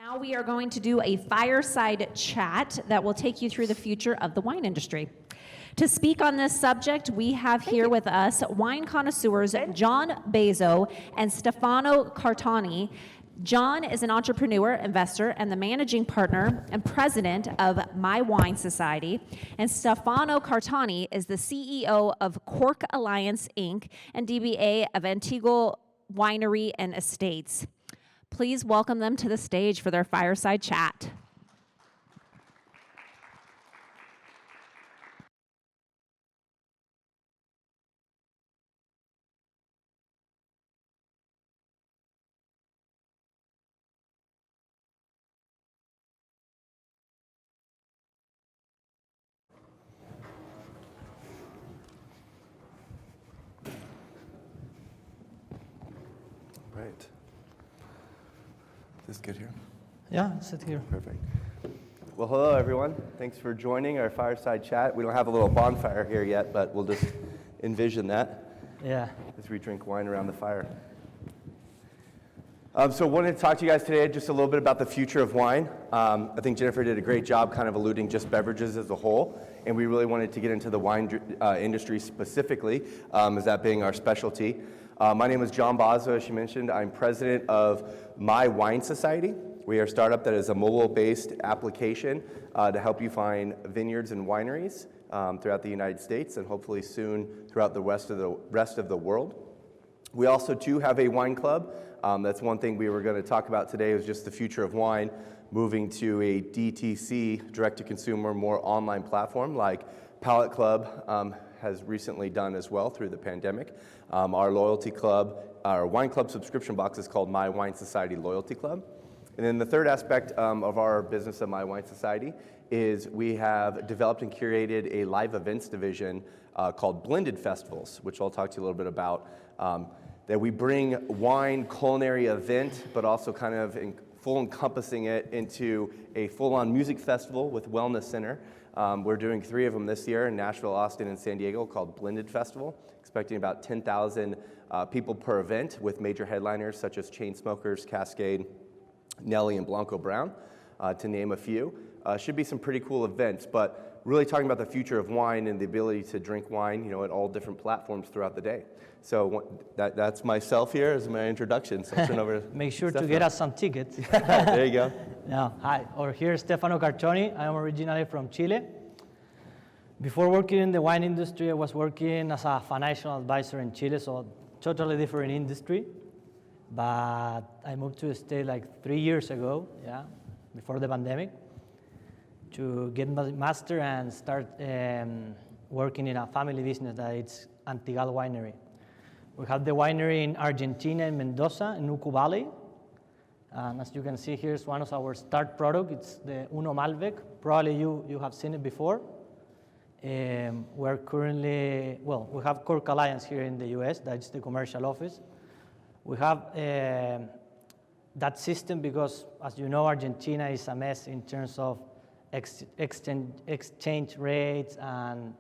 Now we are going to do a fireside chat that will take you through the future of the wine industry. To speak on this subject, we have here with us wine connoisseurs John Bazzo and Stefano Cartoni. John is an entrepreneur, investor, and the managing partner and president of My Wine Society. And Stefano Cartoni is the CEO of Cork Alliance, Inc. and DBA of Antigua Winery and Estates. Please welcome them to the stage for their fireside chat. Right. Is this good here? Yeah, sit here. Perfect. Well, hello, everyone. Thanks for joining our fireside chat. We don't have a little bonfire here yet, but we'll just envision that as we drink wine around the fire. So I wanted to talk to you guys today just a little bit about the future of wine. I think Jennifer did a great job kind of alluding just beverages as a whole, and we really wanted to get into the wine industry specifically, as that being our specialty. My name is John Bazzo, as she mentioned. I'm president of My Wine Society. We are a startup that is a mobile-based application to help you find vineyards and wineries throughout the United States and hopefully soon throughout the rest of the world. We also too have a wine club. That's one thing we were going to talk about today is just the future of wine, moving to a DTC, direct-to-consumer, more online platform like Palette Club has recently done as well through the pandemic. Our loyalty club, our wine club subscription box is called My Wine Society Loyalty Club. And then the third aspect of our business at My Wine Society is we have developed and curated a live events division called Blended Festivals, which I'll talk to you a little bit about, that we bring wine culinary event, but also kind of full encompassing it into a full-on music festival with Wellness Center. We're doing 3 of them this year in Nashville, Austin, and San Diego called Blended Festival, expecting about 10,000 people per event with major headliners such as Chainsmokers, Cascade, Nelly, and Blanco Brown, to name a few. Should be some pretty cool events, but really talking about the future of wine and the ability to drink wine, at all different platforms throughout the day. So that's myself here as my introduction. So I'll turn over to Make sure Stefano. to get us some tickets. There you go. Now, hi, here's Stefano Cartoni. I am originally from Chile. Before working in the wine industry, I was working as a financial advisor in Chile, so totally different industry. But I moved to the States like 3 years ago, before the pandemic, to get my master and start working in a family business that it's Antigua Winery. We have the winery in Argentina, in Mendoza, in Ucu Valley. And as you can see, here's one of our start products. It's the Uno Malbec. Probably you have seen it before. We're currently, we have Cork Alliance here in the US. That's the commercial office. We have that system because, as you know, Argentina is a mess in terms of exchange rates and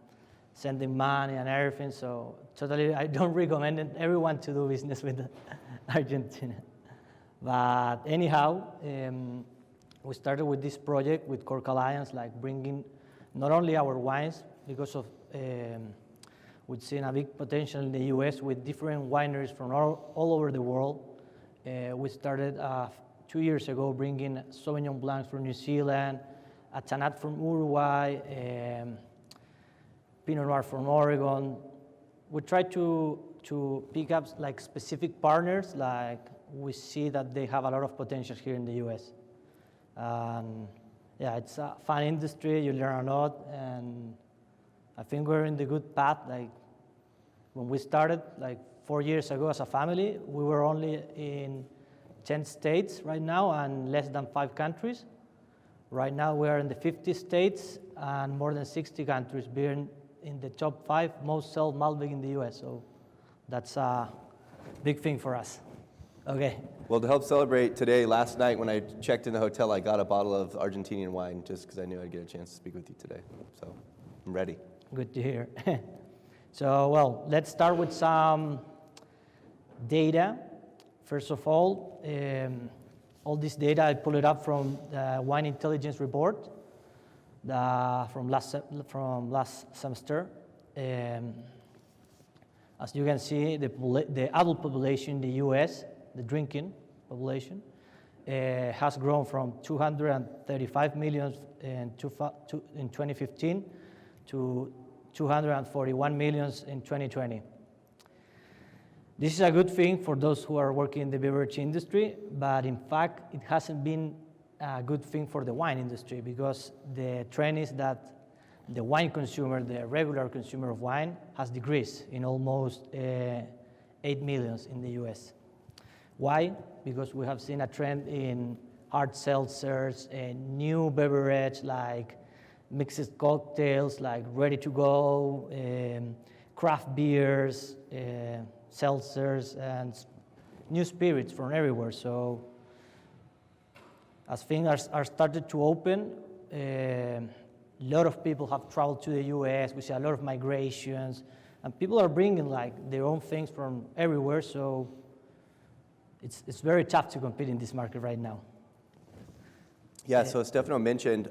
sending money and everything. So totally, I don't recommend everyone to do business with Argentina. But anyhow, we started with this project with Cork Alliance, like bringing not only our wines, because of we've seen a big potential in the US with different wineries from all over the world. We started 2 years ago bringing Sauvignon Blancs from New Zealand, a Tanat from Uruguay, Pinot Noir from Oregon. We try to pick up like specific partners, like we see that they have a lot of potential here in the US. It's a fun industry, you learn a lot, and I think we're in the good path. Like when we started like 4 years ago as a family, we were only in 10 states right now and less than 5 countries. Right now we are in the 50 states and more than 60 countries, being in the top 5 most sold Malbec in the US. So that's a big thing for us. Okay. Well, to help celebrate today, last night when I checked in the hotel, I got a bottle of Argentinian wine just because I knew I'd get a chance to speak with you today. So I'm ready. Good to hear. So, let's start with some data. First of all, all this data, I pulled it up from the Wine Intelligence Report from last semester. As you can see, the adult population in the US, the drinking population, has grown from 235 million in 2015 to 241 million in 2020. This is a good thing for those who are working in the beverage industry, but in fact, it hasn't been a good thing for the wine industry, because the trend is that the wine consumer, the regular consumer of wine, has decreased in almost 8 million in the US. Why? Because we have seen a trend in hard seltzers and new beverage like mixed cocktails, like ready to go, craft beers, seltzers, and new spirits from everywhere. So as things are started to open, a lot of people have traveled to the US. We see a lot of migrations, and people are bringing like their own things from everywhere. So it's very tough to compete in this market right now. Yeah, so Stefano mentioned,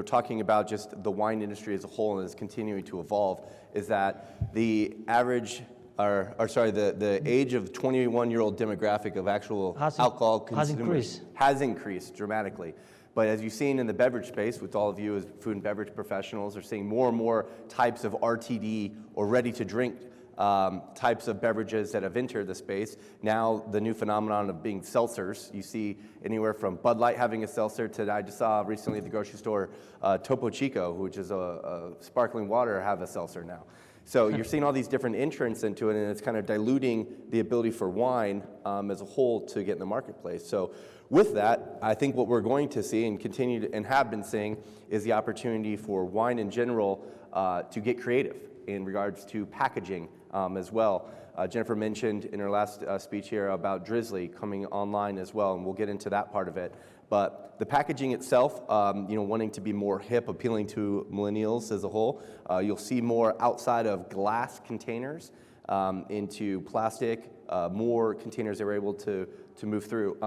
talking about just the wine industry as a whole and is continuing to evolve, is that the average, the age of 21-year-old demographic of actual alcohol consumers has increased dramatically. But as you've seen in the beverage space, with all of you as food and beverage professionals, are seeing more and more types of RTD or ready-to-drink types of beverages that have entered the space. Now, the new phenomenon of being seltzers. You see anywhere from Bud Light having a seltzer to, I just saw recently at the grocery store, Topo Chico, which is a sparkling water, have a seltzer now. So you're seeing all these different entrants into it, and it's kind of diluting the ability for wine as a whole to get in the marketplace. So with that, I think what we're going to see and continue to, and have been seeing, is the opportunity for wine in general to get creative in regards to packaging as well. Jennifer mentioned in her last speech here about Drizzly coming online as well, and we'll get into that part of it. But the packaging itself, wanting to be more hip, appealing to millennials as a whole, you'll see more outside of glass containers into plastic, more containers that we're able to move through.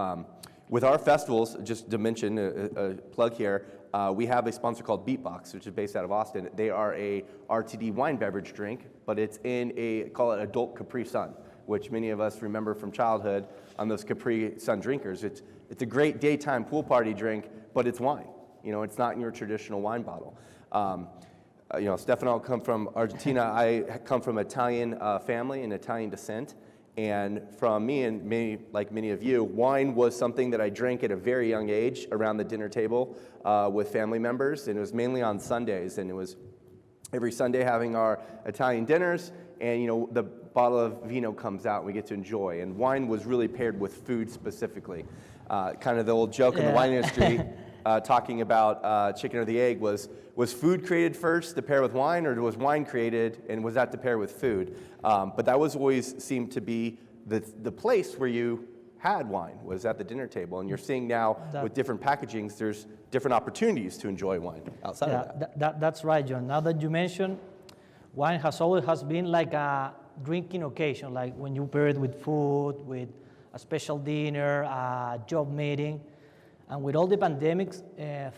With our festivals, just to mention a plug here, we have a sponsor called Beatbox, which is based out of Austin. They are a RTD wine beverage drink, but it's in call it adult Capri Sun, which many of us remember from childhood on those Capri Sun drinkers. It's a great daytime pool party drink, but it's wine. It's not in your traditional wine bottle. Stefano come from Argentina. I come from Italian family and Italian descent. And from me and many of you, wine was something that I drank at a very young age around the dinner table with family members, and it was mainly on Sundays, and it was every Sunday having our Italian dinners, and the bottle of vino comes out and we get to enjoy. And wine was really paired with food specifically. Kind of the old joke in the wine industry talking about chicken or the egg was food created first to pair with wine, or was wine created and was that to pair with food? But that was always seemed to be the place where you had wine, was at the dinner table. And you're seeing now with different packagings, there's different opportunities to enjoy wine outside of that. That's right, John. Now that you mention, wine has been like a drinking occasion, like when you pair it with food, with a special dinner, a job meeting. And with all the pandemics,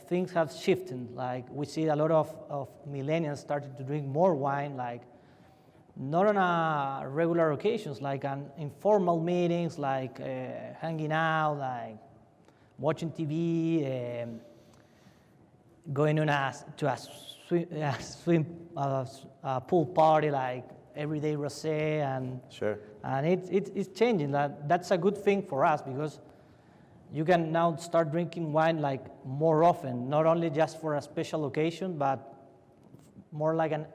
things have shifted. Like we see a lot of millennials starting to drink more wine, like not on a regular occasions, like on informal meetings, like hanging out, like watching TV, going on to a pool party, like everyday rosé, and sure. And it's changing. That's a good thing for us, because you can now start drinking wine like more often, not only just for a special occasion, but more like an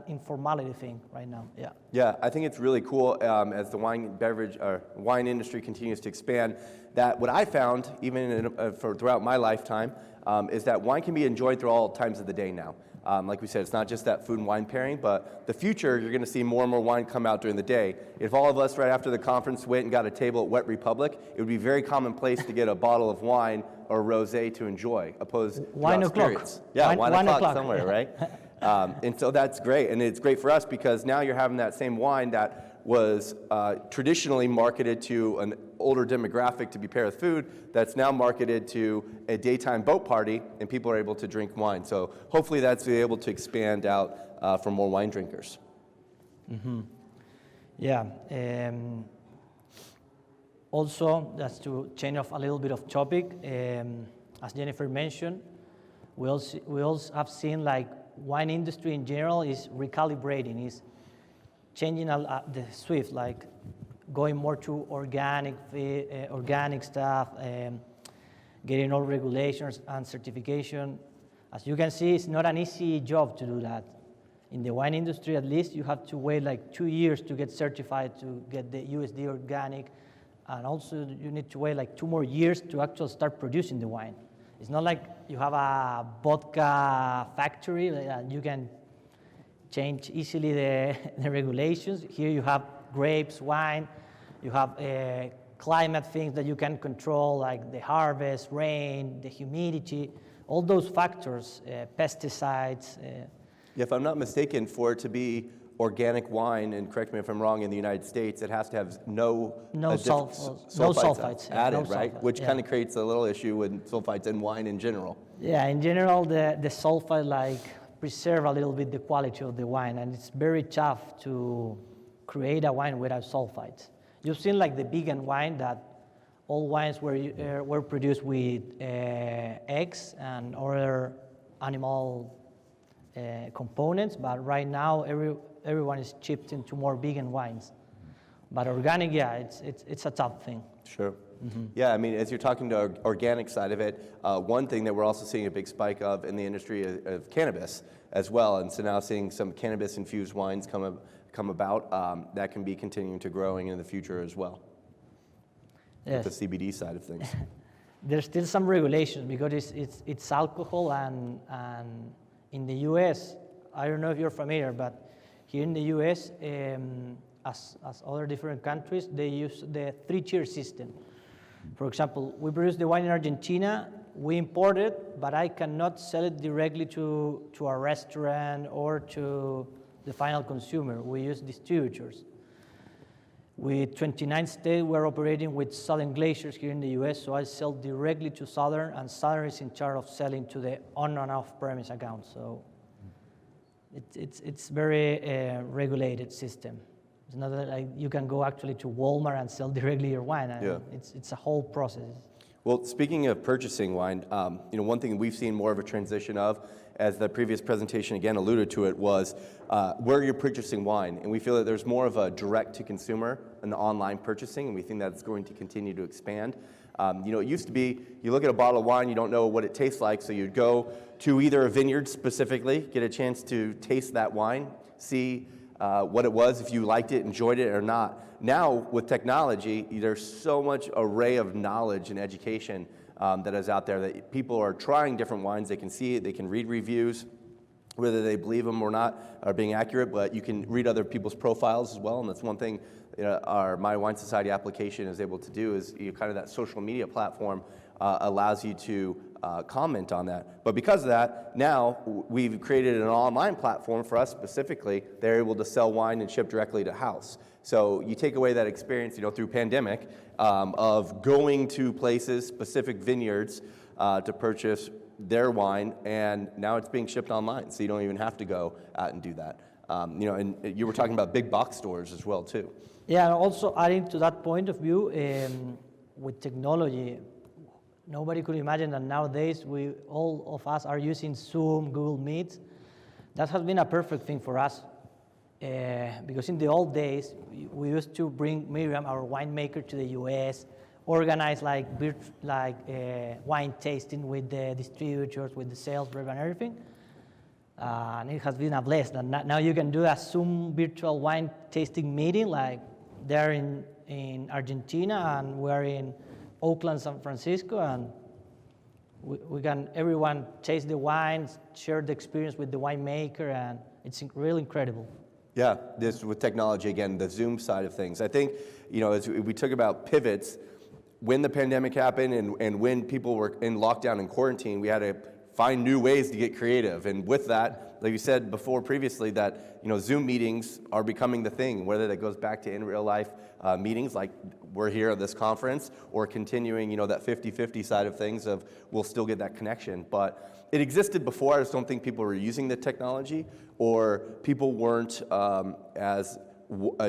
informality thing right now. Yeah. Yeah, I think it's really cool as the wine industry continues to expand. That what I found, even throughout my lifetime, is that wine can be enjoyed through all times of the day now. Like we said, it's not just that food and wine pairing, but the future, you're going to see more and more wine come out during the day. If all of us right after the conference went and got a table at Wet Republic, it would be very commonplace to get a bottle of wine or rosé to enjoy, opposed to wine o'clock. Spirits. Yeah, wine o'clock somewhere, right? And so that's great, and it's great for us because now you're having that same wine that was traditionally marketed to older demographic to be paired with food that's now marketed to a daytime boat party, and people are able to drink wine. So hopefully that's able to expand out for more wine drinkers. Yeah. Also, just to change off a little bit of topic, as Jennifer mentioned, we also have seen like wine industry in general is recalibrating, is changing the shift, like going more to organic stuff, getting all regulations and certification. As you can see, it's not an easy job to do that. In the wine industry, at least, you have to wait like 2 years to get certified to get the USD organic, and also you need to wait like 2 more years to actually start producing the wine. It's not like you have a vodka factory that you can change easily the regulations. Here you have grapes, wine, you have climate things that you can control, like the harvest, rain, the humidity, all those factors, pesticides. If I'm not mistaken, for it to be organic wine, and correct me if I'm wrong, in the United States, it has to have no sulfites added, no right? sulfite, Which yeah. kind of creates a little issue with sulfites in wine in general. Yeah, in general, the sulfite like preserve a little bit the quality of the wine, and it's very tough to create a wine without sulfites. You've seen like the vegan wine, that all wines were produced with eggs and other animal components, but right now everyone is chipped into more vegan wines. But organic, yeah, it's a tough thing. Sure. Yeah, I mean, as you're talking to organic side of it, one thing that we're also seeing a big spike of in the industry of cannabis as well, and so now seeing some cannabis-infused wines come about that can be continuing to growing in the future as well. Yes. With the CBD side of things. There's still some regulations because it's alcohol, and in the U.S., I don't know if you're familiar, but here in the U.S., as other different countries, they use the 3-tier system. For example, we produce the wine in Argentina, we import it, but I cannot sell it directly to a restaurant or to the final consumer. We use distributors. With 29 states, we're operating with Southern Glaciers here in the US, so I sell directly to Southern, and Southern is in charge of selling to the on and off premise account. So it's very regulated system. It's not that like you can go actually to Walmart and sell directly your wine. Yeah. It's a whole process. Well, speaking of purchasing wine, one thing we've seen more of a transition of, as the previous presentation again alluded to it, was where you're purchasing wine. And we feel that there's more of a direct-to-consumer in the online purchasing, and we think that's going to continue to expand. It used to be, you look at a bottle of wine, you don't know what it tastes like, so you'd go to either a vineyard specifically, get a chance to taste that wine, see what it was, if you liked it, enjoyed it or not. Now, with technology, there's so much array of knowledge and education that is out there that people are trying different wines. They can see it, they can read reviews, whether they believe them or not are being accurate, but you can read other people's profiles as well, and that's one thing our My Wine Society application is able to do, is kind of that social media platform allows you to comment on that. But because of that, now we've created an online platform for us specifically. They're able to sell wine and ship directly to house. So you take away that experience, through pandemic of going to places, specific vineyards, to purchase their wine, and now it's being shipped online, so you don't even have to go out and do that. And you were talking about big box stores as well, too. Yeah, and also adding to that point of view, with technology, nobody could imagine that nowadays all of us are using Zoom, Google Meet. That has been a perfect thing for us, because in the old days, we used to bring Miriam, our winemaker, to the US, organize wine tasting with the distributors, with the sales rep and everything. And it has been a blessing. And now you can do a Zoom virtual wine tasting meeting, like they're in Argentina and we're in Oakland, San Francisco, and we can everyone taste the wines, share the experience with the winemaker, and it's really incredible. Yeah, this with technology again, the Zoom side of things. I think, as we talk about pivots, when the pandemic happened and when people were in lockdown and quarantine, we had to find new ways to get creative. And with that, like you said before previously, that Zoom meetings are becoming the thing, whether that goes back to in real life meetings like we're here at this conference, or continuing that 50-50 side of things of we'll still get that connection. But it existed before. I just don't think people were using the technology, or people weren't as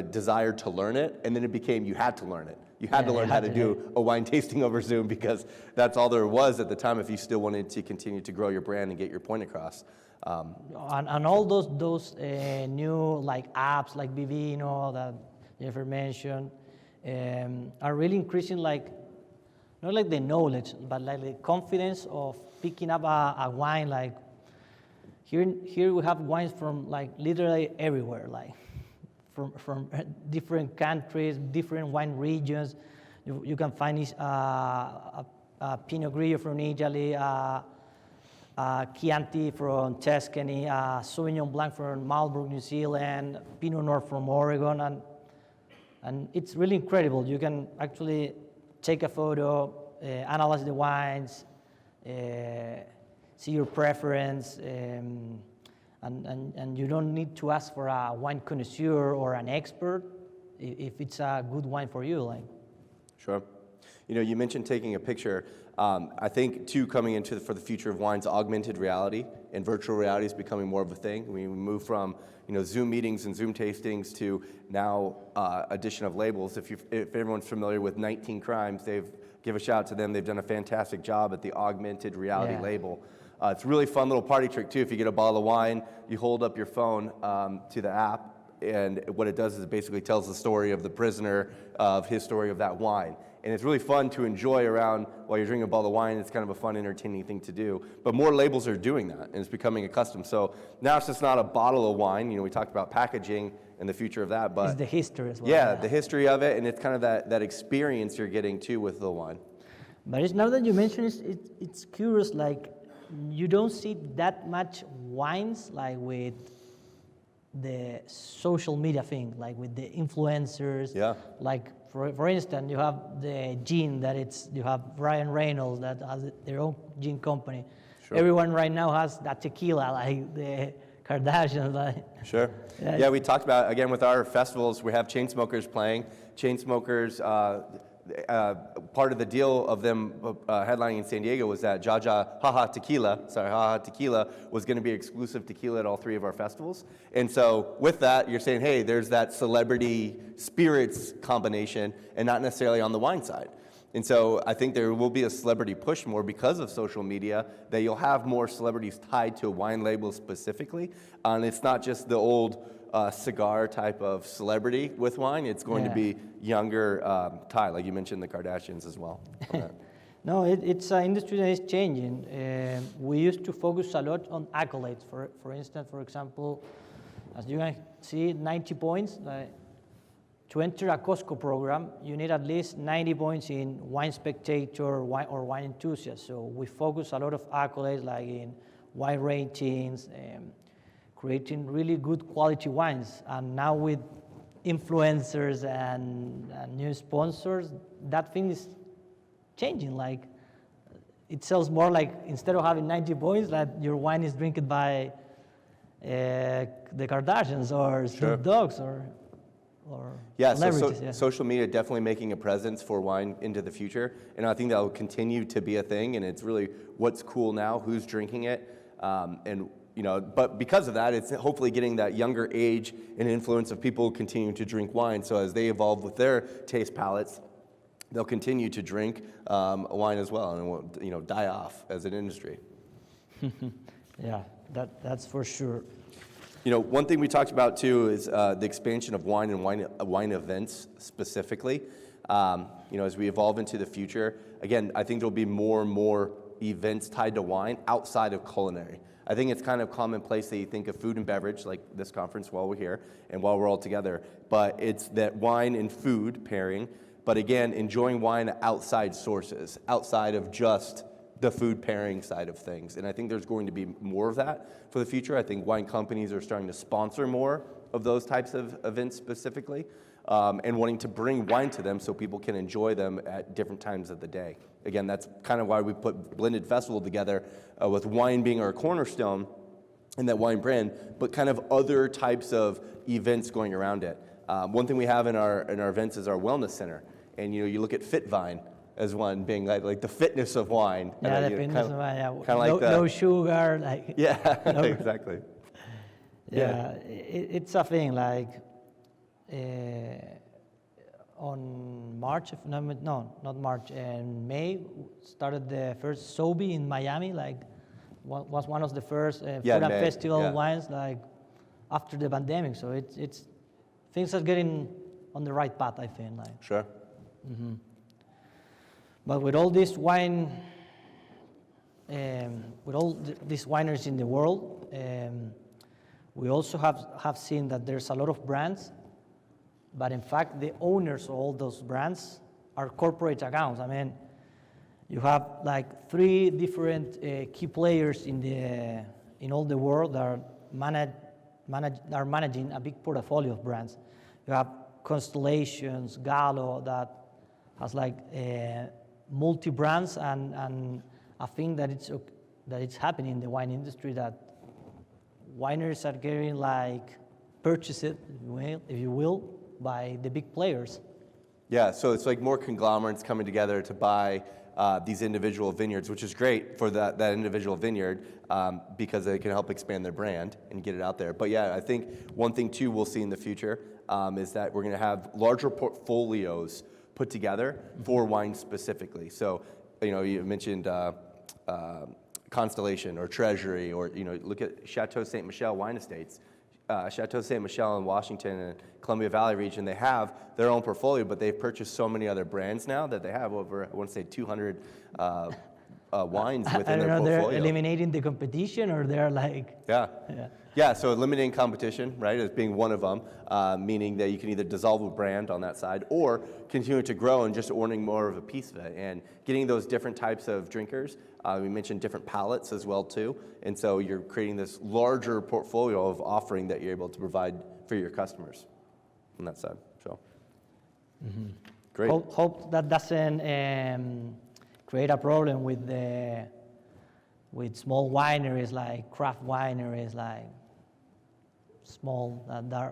desired to learn it, and then it became you had to learn it. You had to learn how to do a wine tasting over Zoom, because that's all there was at the time if you still wanted to continue to grow your brand and get your point across. And all those new like apps like Vivino that Jennifer mentioned are really increasing, like not like the knowledge, but like the confidence of picking up a wine. Like here we have wines from like literally everywhere, like from different countries, different wine regions. You can find a Pinot Grigio from Italy, Chianti from Tuscany, Sauvignon Blanc from Marlborough, New Zealand, Pinot Noir from Oregon, and it's really incredible. You can actually take a photo, analyze the wines, see your preference, and you don't need to ask for a wine connoisseur or an expert if it's a good wine for you. Like. Sure. You mentioned taking a picture. I think, too, coming into for the future of wines, augmented reality and virtual reality is becoming more of a thing. We move from Zoom meetings and Zoom tastings to now addition of labels. If everyone's familiar with 19 Crimes, give a shout out to them. They've done a fantastic job at the augmented reality label. It's a really fun little party trick, too. If you get a bottle of wine, you hold up your phone to the app, and what it does is it basically tells the story of the prisoner, of his story of that wine. And it's really fun to enjoy around while you're drinking a bottle of wine. It's kind of a fun, entertaining thing to do. But more labels are doing that, and it's becoming a custom. So now it's just not a bottle of wine. We talked about packaging and the future of that, but it's the history as well. Yeah, the history of it, and it's kind of that experience you're getting too with the wine. But it's now that you mention it's curious. Like you don't see that much wines like with the social media thing, like with the influencers. Yeah. Like for instance, you have the gin you have Ryan Reynolds that has their own gin company. Sure. Everyone right now has that tequila, like the Kardashians. Like. Sure. Yeah, we talked about, again, with our festivals, we have Chainsmokers playing. Chainsmokers, part of the deal of them headlining in San Diego was that Haha Tequila was going to be exclusive tequila at all three of our festivals. And so with that, you're saying, hey, there's that celebrity spirits combination and not necessarily on the wine side. And so I think there will be a celebrity push more because of social media, that you'll have more celebrities tied to a wine label specifically. And it's not just the old cigar type of celebrity with wine. It's going to be younger tie, like you mentioned the Kardashians as well. No, it's an industry that is changing. We used to focus a lot on accolades. For instance, for example, as you can see, 90 points. To enter a Costco program, you need at least 90 points in Wine Spectator or Wine Enthusiast. So we focus a lot of accolades, like in wine ratings, creating really good quality wines. And now with influencers and new sponsors, that thing is changing. Like it sells more, like instead of having 90 points, that your wine is drinking by the Kardashians or Snoop Dogg's or celebrities. Social media definitely making a presence for wine into the future, and I think that will continue to be a thing. And it's really what's cool now, who's drinking it, But because of that, it's hopefully getting that younger age and influence of people continuing to drink wine. So as they evolve with their taste palates, they'll continue to drink wine as well, and it won't die off as an industry. Yeah, that's for sure. One thing we talked about too is the expansion of wine and wine events specifically. As we evolve into the future, again, I think there'll be more and more events tied to wine outside of culinary. I think it's kind of commonplace that you think of food and beverage, like this conference while we're here and while we're all together, but it's that wine and food pairing, but again, enjoying wine outside sources, outside of just the food pairing side of things. And I think there's going to be more of that for the future. I think wine companies are starting to sponsor more of those types of events specifically. and wanting to bring wine to them so people can enjoy them at different times of the day. Again, that's kind of why we put Blended Festival together with wine being our cornerstone and that wine brand, but kind of other types of events going around it. One thing we have in our events is our wellness center, and you look at FitVine as one being like the fitness of wine. Yeah, and, the fitness of wine. Yeah. Kind of like no sugar, like. Yeah, No. exactly. Yeah, it's a thing like. On March, not March, in May, started the first Sobe in Miami, like was one of the first food and festival wines, like after the pandemic. So it's things are getting on the right path, I think. Like. Sure. Mm-hmm. But with all this wine, with all these wineries in the world, we also have seen that there's a lot of brands. But in fact, the owners of all those brands are corporate accounts. I mean, you have like 3 different key players in all the world that are managing a big portfolio of brands. You have Constellations, Gallo, that has like multi brands, and I think that it's happening in the wine industry that wineries are getting like purchased, if you will, by the big players. Yeah, so it's like more conglomerates coming together to buy these individual vineyards, which is great for that individual vineyard because they can help expand their brand and get it out there. But yeah, I think one thing too we'll see in the future is that we're going to have larger portfolios put together for wine specifically. So, you mentioned Constellation or Treasury, or look at Chateau Ste. Michelle Wine Estates. Chateau Ste. Michelle in Washington and Columbia Valley region, they have their own portfolio, but they've purchased so many other brands now that they have over, I want to say, 200 wines within their portfolio. They're eliminating the competition, or they're like... Yeah, so eliminating competition, right, as being one of them, meaning that you can either dissolve a brand on that side or continue to grow and just owning more of a piece of it and getting those different types of drinkers. We mentioned different palates as well, too. And so you're creating this larger portfolio of offering that you're able to provide for your customers on that side. So, great. Hope that doesn't create a problem with small wineries, like craft wineries, like small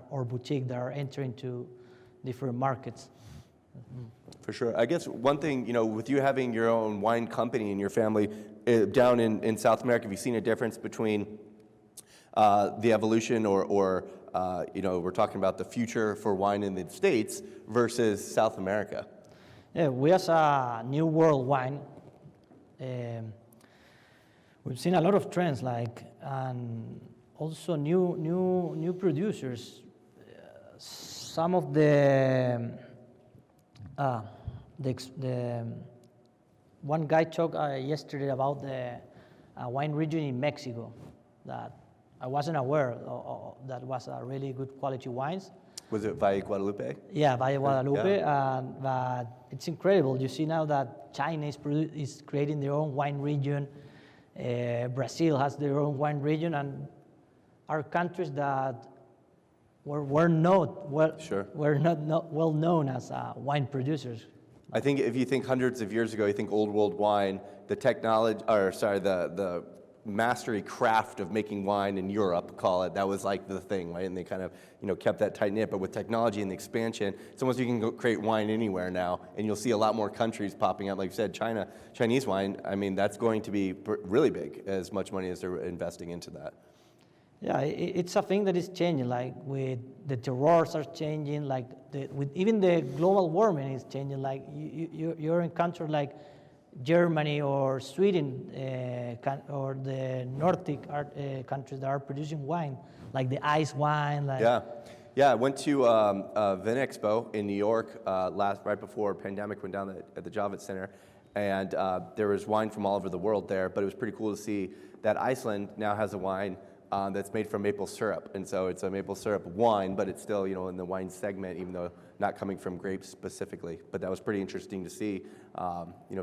or boutique that are entering to different markets. For sure. I guess one thing, with you having your own wine company in your family down in South America, have you seen a difference between the evolution or we're talking about the future for wine in the States versus South America? Yeah, we as a New World Wine, we've seen a lot of trends, and also new producers. Some of the one guy talked yesterday about the wine region in Mexico that I wasn't aware of, that was a really good quality wines. Was it Valle Guadalupe? Yeah, Valle Guadalupe, Yeah. But it's incredible. You see now that China is creating their own wine region. Brazil has their own wine region, and are countries that were not well known as wine producers. I think if you think hundreds of years ago, you think old world wine, the mastery craft of making wine in Europe, call it, that was like the thing, right? And they kind of, kept that tight knit. But with technology and the expansion, it's almost you can go create wine anywhere now, and you'll see a lot more countries popping up. Like you said, Chinese wine. I mean, that's going to be really big. As much money as they're investing into that. Yeah, it's a thing that is changing. Like with the terroirs are changing. Like with even the global warming is changing. Like you're in countries like Germany or Sweden or the Nordic countries that are producing wine, like the ice wine. Yeah. I went to Vin Expo in New York right before pandemic, went down at the Javits Center, and there was wine from all over the world there. But it was pretty cool to see that Iceland now has a wine that's made from maple syrup, and so it's a maple syrup wine, but it's still in the wine segment, even though not coming from grapes specifically. But that was pretty interesting to see,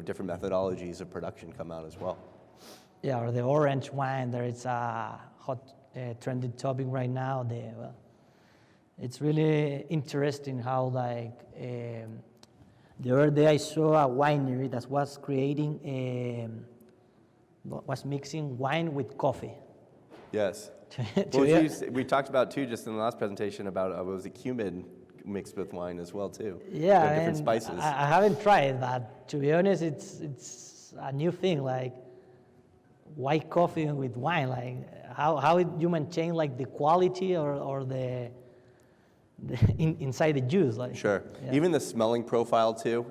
different methodologies of production come out as well. Yeah, or the orange wine. There is a hot trending topic right now. It's really interesting how the other day I saw a winery that was was mixing wine with coffee. Yes. To Well, be- we talked about too, just in the last presentation, about what was it, cumin mixed with wine as well too. Yeah, different and spices. I haven't tried that. To be honest, it's a new thing. Like white coffee with wine. Like how you maintain like the quality or the inside the juice. Like Sure. yeah. Even the smelling profile too,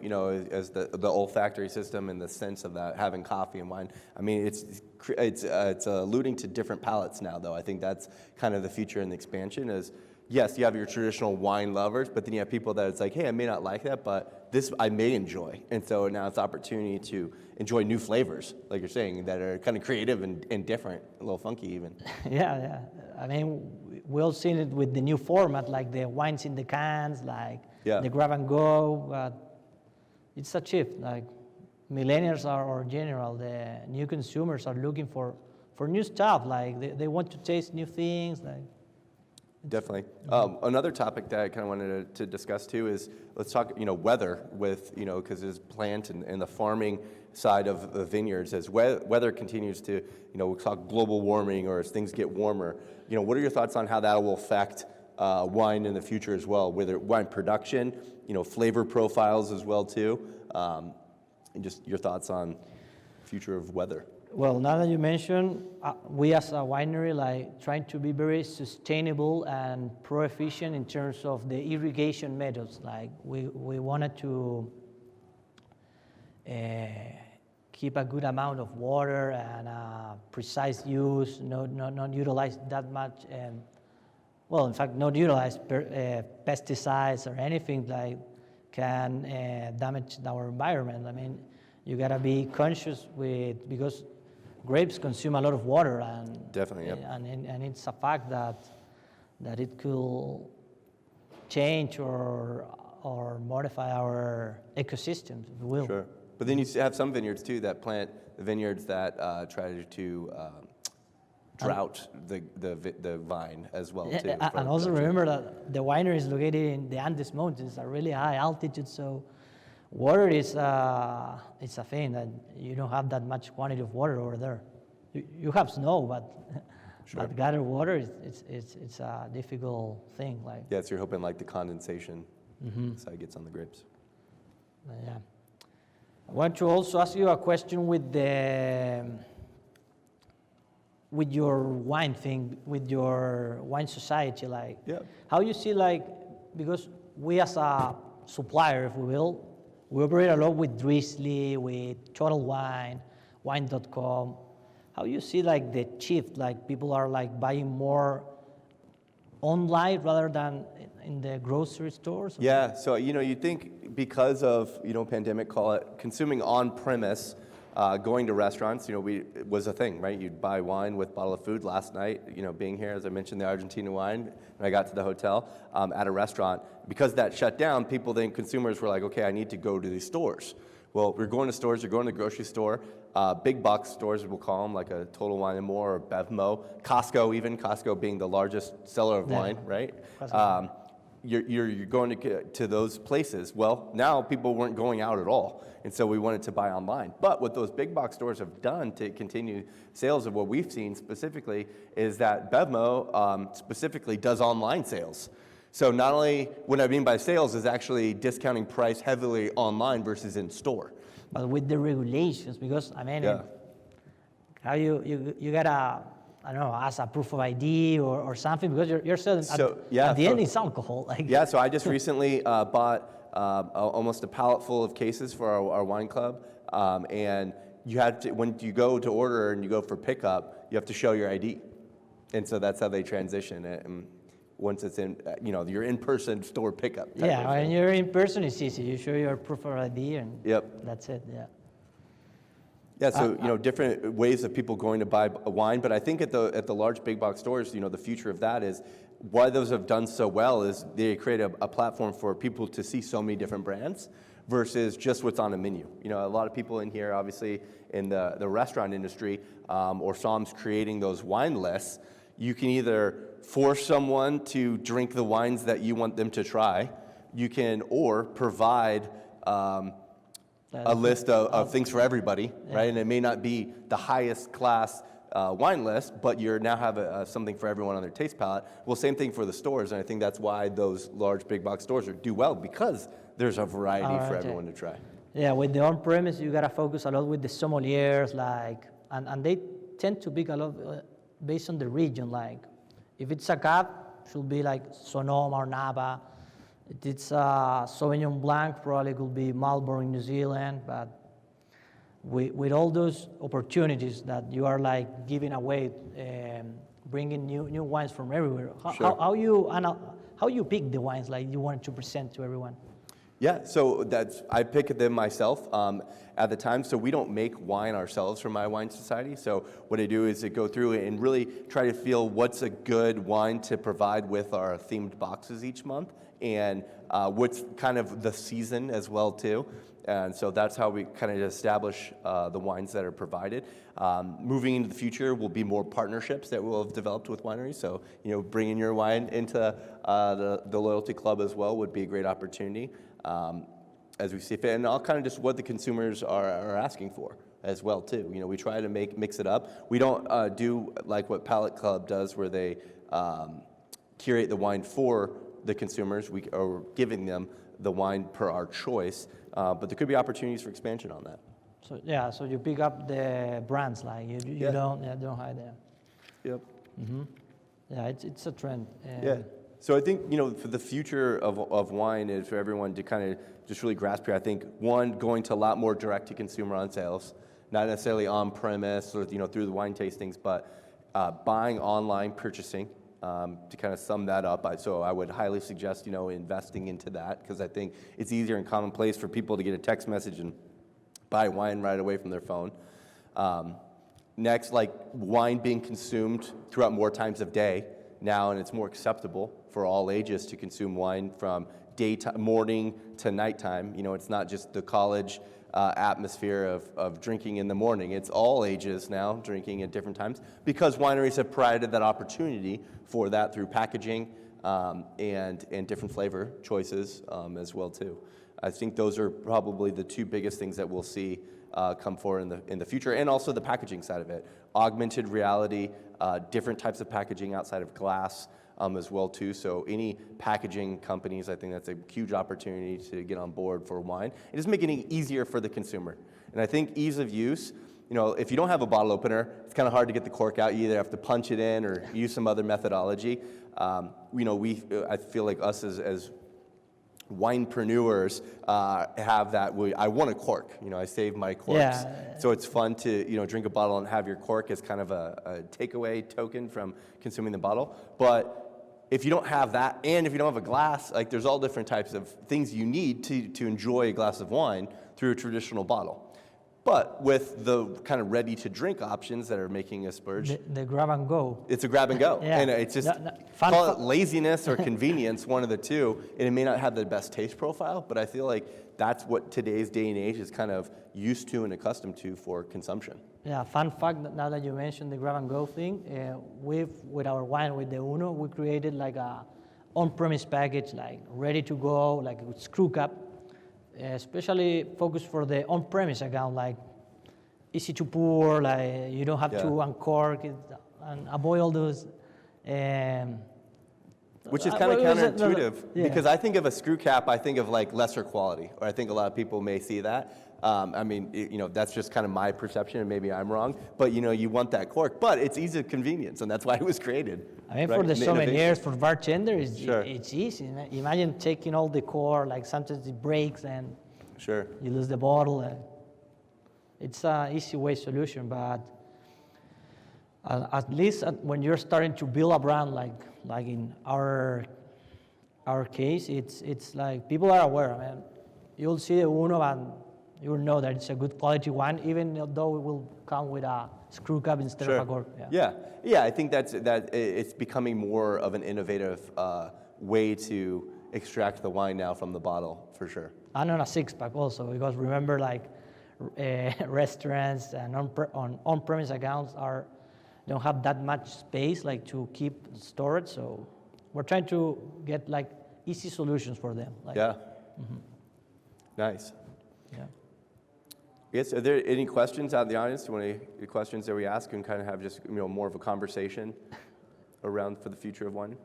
as the olfactory system and the sense of that, having coffee and wine. I mean, it's alluding to different palates now, though. I think that's kind of the future and the expansion is, yes, you have your traditional wine lovers, but then you have people that it's like, hey, I may not like that, but this I may enjoy. And so now it's opportunity to enjoy new flavors, like you're saying, that are kind of creative and different, a little funky even. Yeah. I mean, we all seen it with the new format, like the wines in the cans, like the grab and go. But it's a shift. Like millennials or general, the new consumers are looking for new stuff. Like they want to taste new things. Like Definitely. Another topic that I kind of wanted to discuss too is let's talk, weather with, because there's plant and the farming side of the vineyards as weather continues to, we'll talk global warming or as things get warmer. What are your thoughts on how that will affect wine in the future as well, whether wine production, flavor profiles as well too, and just your thoughts on future of weather. Well, now that you mention, we as a winery like trying to be very sustainable and pro-efficient in terms of the irrigation methods. Like we wanted to keep a good amount of water and precise use, not utilize that much, well, in fact, not utilize pesticides or anything like can damage our environment. I mean, you gotta be conscious because grapes consume a lot of water, and Definitely, yep. and it's a fact that it could change or modify our ecosystems, if you will. Sure. But then you have some vineyards too that plant vineyards that try to drought the vine as well too. And also remember that the winery is located in the Andes Mountains, a really high altitude, so water is it's a thing that you don't have that much quantity of water over there. You have snow, but Sure. but gather water it's a difficult thing. Like Yeah, so you're hoping like the condensation side gets on the grapes. yeah. I want to also ask you a question with your wine thing, with your wine society, like how you see like, because we as a supplier, if we will, we operate a lot with Drizzly, with Total Wine, Wine.com. How you see like the shift, like people are like buying more online rather than in the grocery stores? Yeah, so you think because of pandemic, call it consuming on premise, going to restaurants, it was a thing, right? You'd buy wine with a bottle of food. Last night, being here, as I mentioned, the Argentina wine, when I got to the hotel at a restaurant, because that shut down, consumers were like, okay, I need to go to these stores. Well, we're going to stores, you're going to the grocery store, big box stores, we'll call them, like a Total Wine & More or Bevmo, Costco being the largest seller of wine, right? You're going to those places. Well, now people weren't going out at all, and so we wanted to buy online. But what those big box stores have done to continue sales of what we've seen specifically is that Bevmo specifically does online sales. So not only, what I mean by sales is actually discounting price heavily online versus in store. But with the regulations, because I mean, how you gotta, I don't know, as a proof of ID or something, because you're selling, at the end it's alcohol. Like. Yeah, so I just recently bought almost a pallet full of cases for our wine club, and you had to, when you go to order and you go for pickup, you have to show your ID. And so that's how they transition it. And once it's in, your in-person store pickup. Yeah, when you're in person, it's easy. You show your proof of ID and that's it, yeah. Yeah, so different ways of people going to buy wine, but I think at the large big box stores, the future of that is why those have done so well is they create a platform for people to see so many different brands versus just what's on a menu. A lot of people in here, obviously in the restaurant industry, or Som's creating those wine lists. You can either force someone to drink the wines that you want them to try. You can, or provide a list of things for everybody, right? And it may not be the highest class wine list, but you now have something for everyone on their taste palette. Well, same thing for the stores, and I think that's why those large big box stores do well, because there's a variety for everyone to try. Yeah, with the on-premise, you gotta focus a lot with the sommeliers, like, and they tend to pick a lot based on the region. Like, if it's a cab, it should be like Sonoma or Napa. If it's a Sauvignon Blanc, probably could be Marlborough in New Zealand. But with all those opportunities that you are like giving away, bringing new wines from everywhere, how you pick the wines like you wanted to present to everyone? Yeah, so I pick them myself at the time. So we don't make wine ourselves for My Wine Society. So what I do is I go through and really try to feel what's a good wine to provide with our themed boxes each month, and what's kind of the season as well too. And so that's how we kind of establish the wines that are provided. Moving into the future will be more partnerships that we'll have developed with wineries. So, bringing your wine into the loyalty club as well would be a great opportunity as we see fit. And all kind of just what the consumers are asking for as well too. We try to mix it up. We don't do like what Palate Club does, where they curate the wine for the consumers. We are giving them the wine per our choice, but there could be opportunities for expansion on that. So you pick up the brands, like you don't hide them. Yep. Mm-hmm. Yeah, it's a trend. Yeah. So I think, for the future of wine is for everyone to kind of just really grasp here. I think, one, going to a lot more direct-to-consumer on sales, not necessarily on-premise or, through the wine tastings, but buying online, purchasing, to kind of sum that up. So I would highly suggest, investing into that, because I think it's easier and commonplace for people to get a text message and buy wine right away from their phone. Next, like wine being consumed throughout more times of day now, and it's more acceptable for all ages to consume wine from daytime, morning to nighttime. It's not just the college atmosphere of drinking in the morning. It's all ages now drinking at different times, because wineries have provided that opportunity for that through packaging and different flavor choices as well too. I think those are probably the two biggest things that we'll see come forward in the future, and also the packaging side of it. Augmented reality, different types of packaging outside of glass as well too. So any packaging companies, I think that's a huge opportunity to get on board for wine. And just making it easier for the consumer. And I think ease of use, if you don't have a bottle opener, it's kind of hard to get the cork out. You either have to punch it in or use some other methodology. I feel like us as winepreneurs have that. I want a cork. I save my corks. Yeah. So it's fun to drink a bottle and have your cork as kind of a takeaway token from consuming the bottle. But if you don't have that, and if you don't have a glass, like there's all different types of things you need to enjoy a glass of wine through a traditional bottle. But with the kind of ready-to-drink options that are making a splurge, the grab and go. It's a grab and go, Yeah. and it's just call it laziness or convenience, one of the two. And it may not have the best taste profile, but I feel like that's what today's day and age is kind of used to and accustomed to for consumption. Yeah, fun fact, now that you mentioned the grab and go thing, with our wine, with the Uno, we created like a OnPremise package, like ready to go, like with screw cap, especially focused for the on-premise account, like easy to pour, like you don't have to uncork it and avoid all those. Which is kind of counterintuitive, because I think of a screw cap, I think of like lesser quality, or I think a lot of people may see that. That's just kind of my perception, and maybe I'm wrong. But you want that cork, but it's easy of convenience, and that's why it was created. I mean, for the sommeliers, for bartenders, Sure. it's easy. Imagine taking all the cork, like sometimes it breaks and Sure. you lose the bottle. It's an easy way solution, but at least when you're starting to build a brand, like in our case, it's like people are aware. I mean, you'll see the Uno and you'll know that it's a good quality wine, even though it will come with a screw cap instead of a cork. Yeah. I think that it's becoming more of an innovative way to extract the wine now from the bottle, for sure. And on a six-pack also, because remember, like restaurants and on-premise accounts are don't have that much space like to keep storage. So we're trying to get like easy solutions for them. Like, Yeah. Nice. yeah. Yes, are there any questions out in the audience? Do you want any questions that we ask and kind of have just more of a conversation around for the future of wine?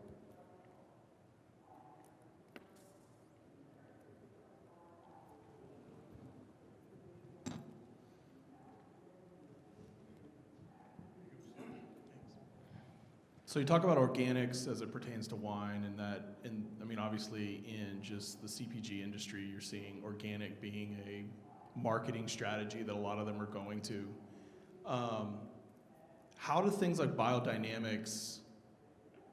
So you talk about organics as it pertains to wine, and I mean, obviously in just the CPG industry, you're seeing organic being a marketing strategy that a lot of them are going to. How do things like biodynamics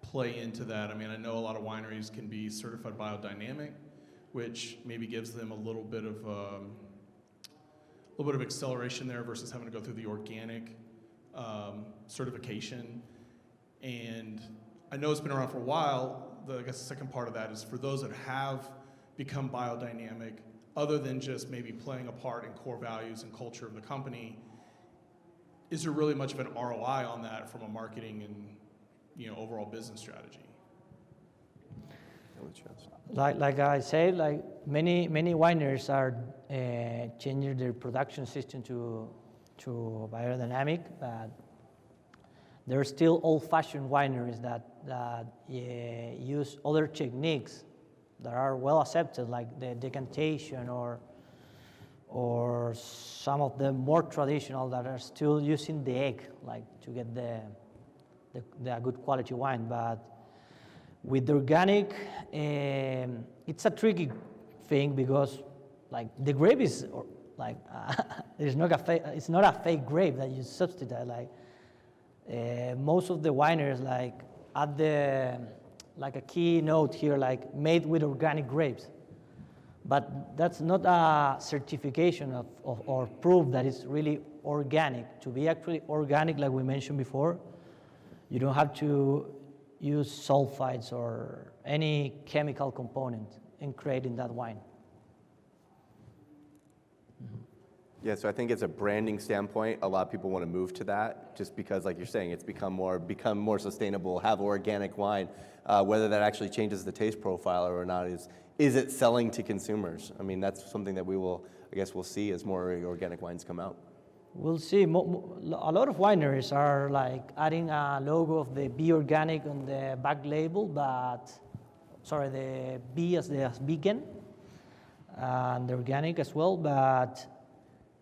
play into that? I mean, I know a lot of wineries can be certified biodynamic, which maybe gives them a little bit of acceleration there versus having to go through the organic certification. And I know it's been around for a while. I guess the second part of that is for those that have become biodynamic, other than just maybe playing a part in core values and culture of the company, is there really much of an ROI on that from a marketing and overall business strategy? Like I said, like many wineries are changing their production system to biodynamic, but there are still old-fashioned wineries that use other techniques that are well accepted, like the decantation or some of the more traditional that are still using the egg, like to get the good quality wine. But with organic, it's a tricky thing because like the grape is like it's not a fake grape that you substitute. Like most of the wineries like add a key note here, like made with organic grapes. But that's not a certification of or proof that it's really organic. To be actually organic, like we mentioned before, you don't have to use sulfites or any chemical component in creating that wine. Yeah, so I think it's a branding standpoint. A lot of people want to move to that just because, like you're saying, it's become more sustainable, have organic wine. Whether that actually changes the taste profile or not is it selling to consumers? I mean, that's something that we'll see as more organic wines come out. We'll see. A lot of wineries are like adding a logo of the Be Organic on the back label, the B as vegan, and the organic as well, but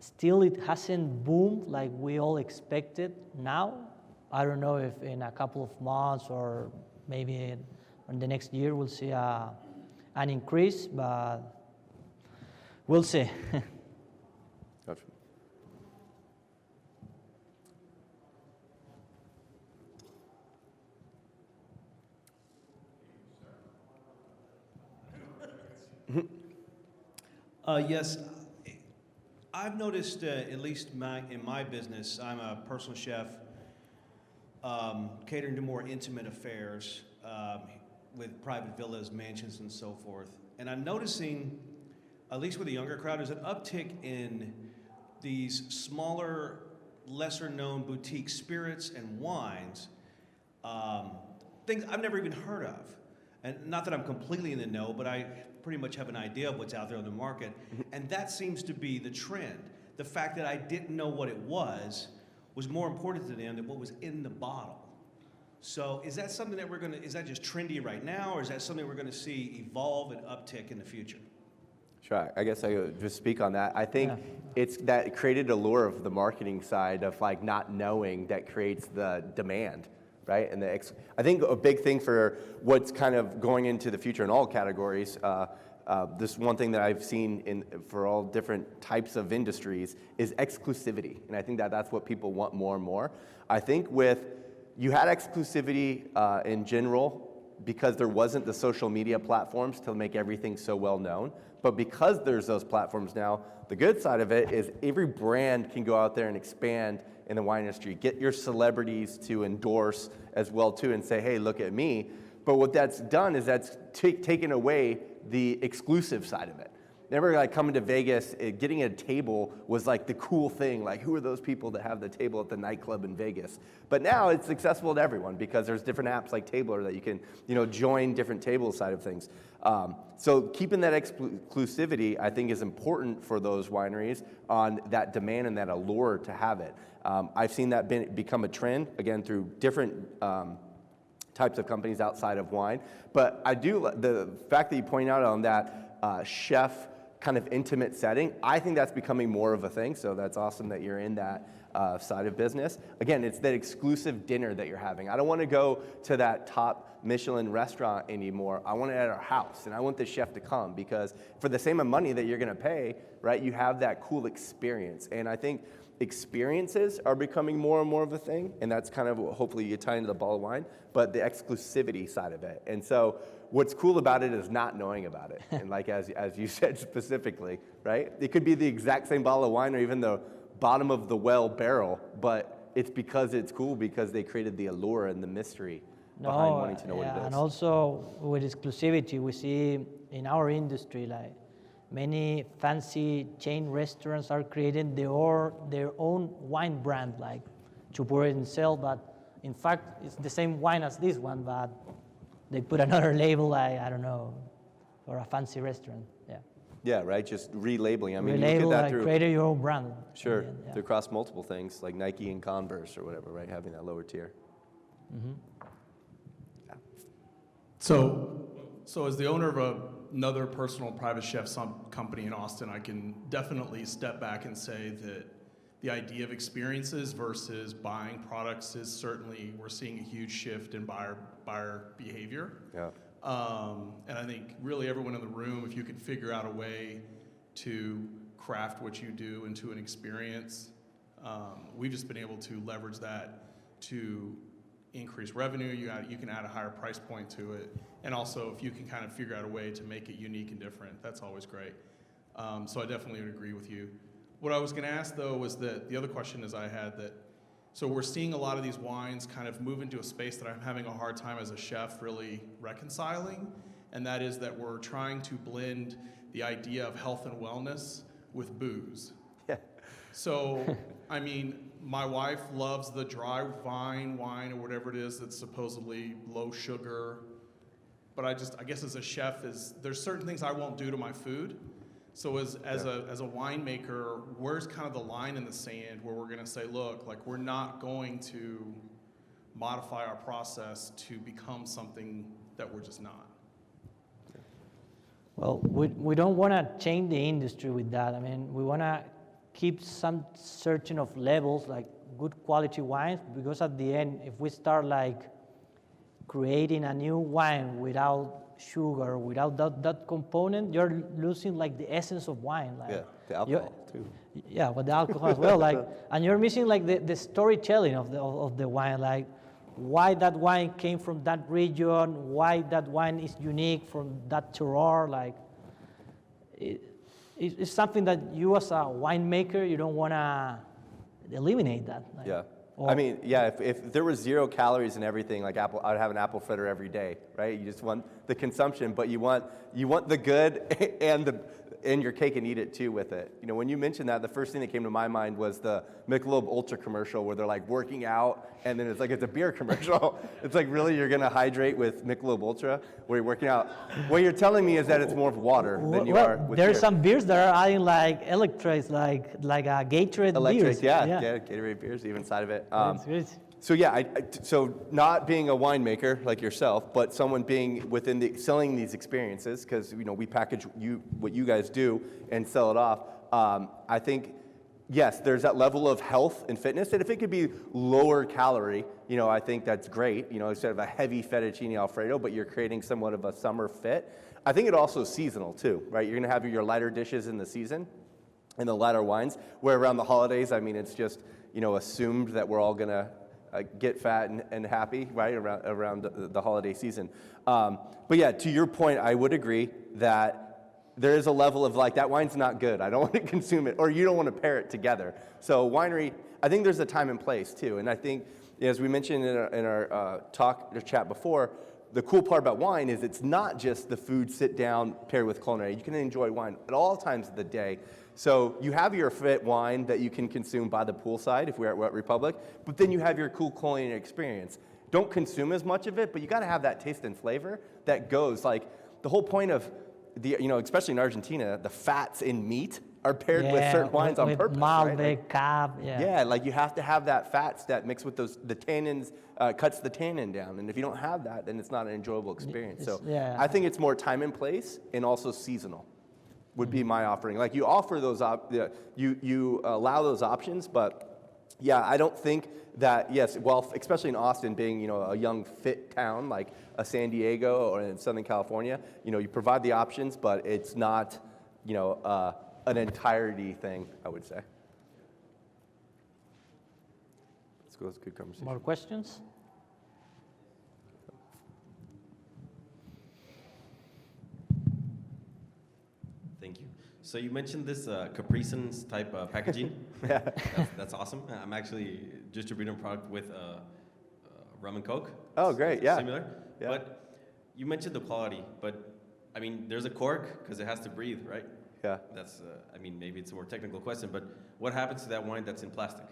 still it hasn't boomed like we all expected now. I don't know if in a couple of months or maybe in the next year we'll see an increase, but we'll see. Gotcha. Yes, I've noticed, at least in my business, I'm a personal chef, catering to more intimate affairs with private villas, mansions, and so forth. And I'm noticing, at least with the younger crowd, there's an uptick in these smaller, lesser-known boutique spirits and wines, things I've never even heard of. And not that I'm completely in the know, but I pretty much have an idea of what's out there on the market. And that seems to be the trend. The fact that I didn't know what it was more important to them than what was in the bottle. So is that something that is that just trendy right now, or is that something we're gonna see evolve and uptick in the future? Sure, I guess I could just speak on that. I think it's that created allure of the marketing side of like not knowing that creates the demand, right? And I think a big thing for what's kind of going into the future in all categories, this one thing that I've seen for all different types of industries is exclusivity. And I think that's what people want more and more. I think you had exclusivity in general because there wasn't the social media platforms to make everything so well known. But because there's those platforms now, the good side of it is every brand can go out there and expand in the wine industry, get your celebrities to endorse as well too and say, hey, look at me. But what that's done is that's taken away the exclusive side of it. Remember, like coming to Vegas, getting a table was like the cool thing. Like, who are those people that have the table at the nightclub in Vegas? But now it's accessible to everyone because there's different apps like Tabler that you can, join different table side of things. So keeping that exclusivity, I think, is important for those wineries on that demand and that allure to have it. I've seen that become a trend, again, through different types of companies outside of wine. But I do, the fact that you point out on that chef kind of intimate setting, I think that's becoming more of a thing, so that's awesome that you're in that side of business. Again, it's that exclusive dinner that you're having. I don't want to go to that top Michelin restaurant anymore. I want it at our house, and I want the chef to come because for the same amount of money that you're going to pay, right, you have that cool experience. And I think experiences are becoming more and more of a thing, and that's kind of what hopefully you tie into the ball of wine, but the exclusivity side of it. And so what's cool about it is not knowing about it. And like as you said specifically, right? It could be the exact same bottle of wine or even the bottom of the well barrel, but it's because it's cool because they created the allure and the mystery behind wanting to know what it is. And also with exclusivity, we see in our industry like many fancy chain restaurants are creating their own wine brand, like to pour it and sell, but in fact it's the same wine as this one, but they put another label, like, I don't know, for a fancy restaurant. Yeah. Yeah, right. Just relabeling. I mean, Relabel, you look at that like, through create your own brand. sure in the end, yeah. through across multiple things like Nike and Converse or whatever, right? Having that lower tier. Mm-hmm. So as the owner of another personal private chef company in Austin, I can definitely step back and say that the idea of experiences versus buying products is certainly, we're seeing a huge shift in buyer behavior. Yeah. And I think really everyone in the room, if you could figure out a way to craft what you do into an experience, we've just been able to leverage that to increase revenue. You can add a higher price point to it. And also if you can kind of figure out a way to make it unique and different, that's always great. So I definitely would agree with you. What I was going to ask though was that the other question is I had that, so we're seeing a lot of these wines kind of move into a space that I'm having a hard time as a chef really reconciling, and that is that we're trying to blend the idea of health and wellness with booze. Yeah. So, I mean, my wife loves the dry wine or whatever it is that's supposedly low sugar, but I guess as a chef, there's certain things I won't do to my food. So as a winemaker, where's kind of the line in the sand where we're gonna say, look, like we're not going to modify our process to become something that we're just not? Well, we don't want to change the industry with that. I mean, we want to keep some certain of levels, like good quality wines, because at the end, if we start like creating a new wine without sugar, without that component, you're losing like the essence of wine. Like, Yeah, the alcohol too. Yeah, but the alcohol as well. Like, and you're missing like the storytelling of the wine, like why that wine came from that region, why that wine is unique from that terroir. Like, it's something that you as a winemaker, you don't want to eliminate that. Like, Yeah. I mean, yeah, if there was 0 calories in everything, like apple, I'd have an apple fritter every day, right? You just want the consumption, but you want the good and your cake and eat it too with it. You know, when you mentioned that, the first thing that came to my mind was the Michelob Ultra commercial where they're like working out and then it's a beer commercial. It's like, really, you're gonna hydrate with Michelob Ultra where you're working out? What you're telling me is that it's more of water than you are with there's beer. some beers that are adding like electrolytes, like a Gatorade beers. Yeah, Gatorade beers, even side of it. That's good. So yeah, so not being a winemaker like yourself, but someone being within selling these experiences, because we package what you guys do and sell it off. I think yes, there's that level of health and fitness, and if it could be lower calorie, I think that's great. Instead of a heavy fettuccine Alfredo, but you're creating somewhat of a summer fit. I think it also is seasonal too, right? You're gonna have your lighter dishes in the season, and the lighter wines. Where around the holidays, I mean, it's just assumed that we're all gonna get fat and happy, right, around the holiday season. But yeah, to your point, I would agree that there is a level of like, that wine's not good, I don't want to consume it, or you don't want to pair it together. So winery, I think there's a time and place too, and I think, as we mentioned in our chat before, the cool part about wine is it's not just the food sit down paired with culinary. You can enjoy wine at all times of the day. So you have your fit wine that you can consume by the poolside if we're at Wet Republic, but then you have your cool culinary experience. Don't consume as much of it, but you got to have that taste and flavor that goes. Like the whole point of especially in Argentina, the fats in meat are paired with certain wines on purpose. Malbec, right? cab, Yeah, like you have to have that fats that mix with the tannins, cuts the tannin down. And if you don't have that, then it's not an enjoyable experience. So I think it's more time and place and also seasonal would be my offering. Like you offer those, you allow those options, but yeah, I don't think that, yes, well, especially in Austin being, a young, fit town like a San Diego or in Southern California, you provide the options, but it's not, an entirety thing, I would say. Let's go, it's a good conversation. More questions? Thank you. So you mentioned this Capri Suns type packaging. That's awesome. I'm actually distributing a product with rum and Coke. Oh, great, yeah. Similar. Yeah. But you mentioned the quality, but I mean, there's a cork because it has to breathe, right? Yeah. That's, maybe it's a more technical question, but what happens to that wine that's in plastic?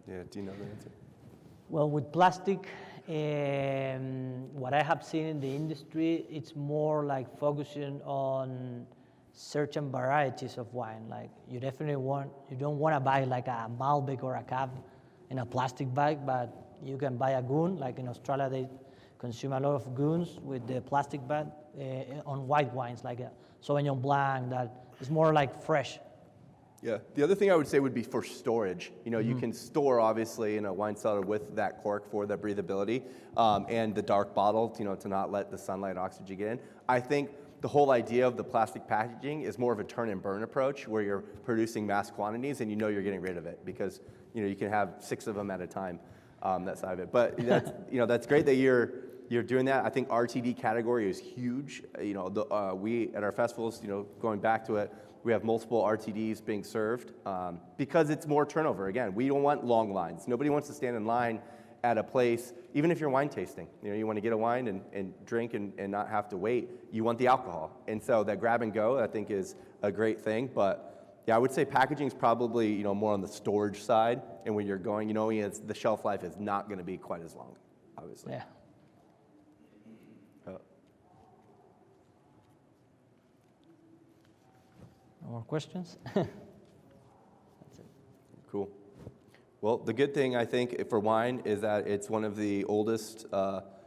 Yeah, do you know the answer? Well, with plastic, what I have seen in the industry, it's more like focusing on certain varieties of wine. Like you don't want to buy like a Malbec or a Cab in a plastic bag, but you can buy a goon. Like in Australia, they consume a lot of goons with the plastic bag on white wines, like a Sauvignon Blanc that is more like fresh. Yeah. The other thing I would say would be for storage. You can store obviously in a wine cellar with that cork for the breathability and the dark bottle, to not let the sunlight oxygen get in. I think the whole idea of the plastic packaging is more of a turn and burn approach where you're producing mass quantities and you're getting rid of it because you can have 6 of them at a time, that side of it. But that's, that's great that you're doing that. I think RTD category is huge. We at our festivals, going back to it, we have multiple RTDs being served because it's more turnover. Again, we don't want long lines. Nobody wants to stand in line at a place, even if you're wine tasting. You want to get a wine and drink and not have to wait. You want the alcohol. And so that grab and go, I think, is a great thing. But yeah, I would say packaging is probably, more on the storage side. And when you're going, the shelf life is not going to be quite as long, obviously. Yeah. No more questions? That's it. Cool. Well, the good thing, I think, for wine is that it's one of the oldest,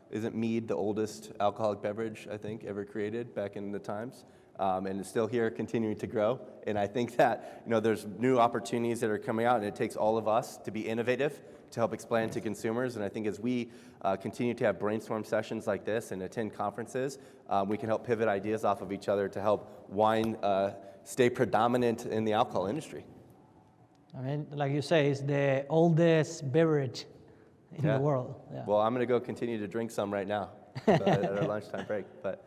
isn't mead the oldest alcoholic beverage, I think, ever created back in the times? And it's still here continuing to grow. And I think that, there's new opportunities that are coming out, and it takes all of us to be innovative to help explain to consumers. And I think as we continue to have brainstorm sessions like this and attend conferences, we can help pivot ideas off of each other to help wine stay predominant in the alcohol industry. I mean, like you say, it's the oldest beverage in the world. Yeah. Well, I'm going to go continue to drink some right now at our lunchtime break. But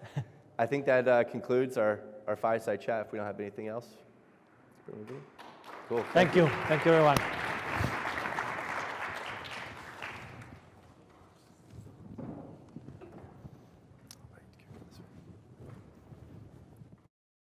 I think that concludes our fireside chat. If we don't have anything else. Cool. Thank you. Thank you, everyone.